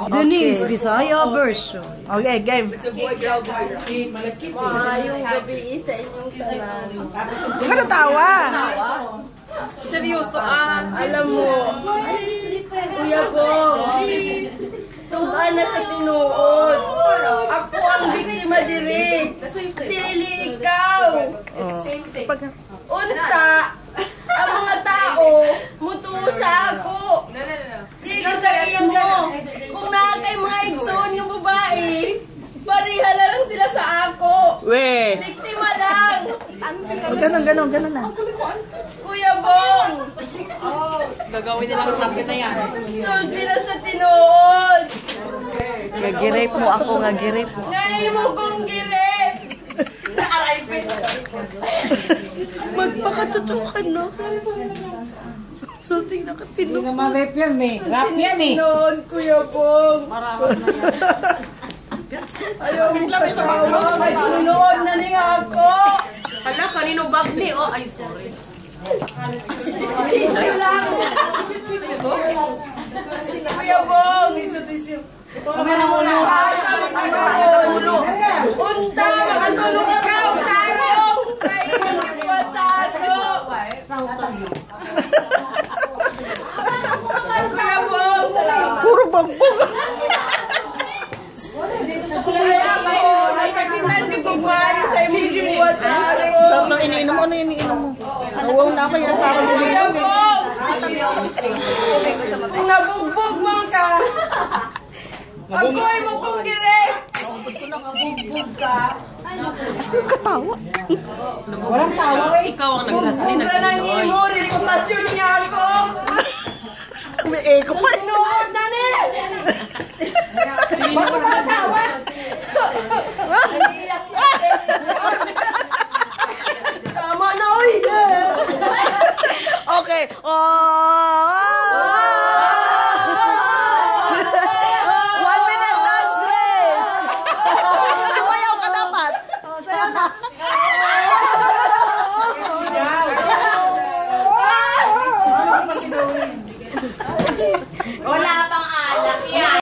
Denise, Bisaya version. Okay, game. Maayong gabi sa inyong tanan. Huwag ka natawa. Seryoso alam mo, Kuya Bong, tugaan na sa tinuod. Ako ang biktima diri. Dili ikaw. Unta, ang mga tao, mutusa ako. Dili sa iyo mo. Kung nakakay mga igsoon yung babae, pariha lang sila sa ako. We. Biktima lang. Ganon na. Kuya Bong, Gagawin nilang tapos na yan. sulti na sa tinuod. Nagirip mo ako, nagirip mo. Ngayon mo kong girip. Magpakatotoo ka, no? Sulting nakatino. Hindi naman rap yan eh. Rap yan eh. Noon, Kuya Bong. Ayaw mo kasama. May tinuod na niya ako. Hala, kanino bagli? Oh, ay, sorry. Iso lang. Kuya Bong, iso. Kami na muna. Unta, makatulog ka. Tarong. Kayo ng ipat sa ako. Kuya Bong, salamat. Puro bangbong. Kaya ako, nasakitan di bumayo sa imong ipat sa ako. Sarap ng iniinom mo, ano yung iniinom mo? Nawaw na ako yung parang Kuya Bong, kung nabugbog mo ka, agoy mo kong dire. katawa. Walang tawa eh. Ikaw ang nagkasali Bugbog na ng imo, reputasyon niya ako. May echo pa. Tinuod na ni. Bakit ka tawa? Tama na, oy. Okay. Oh,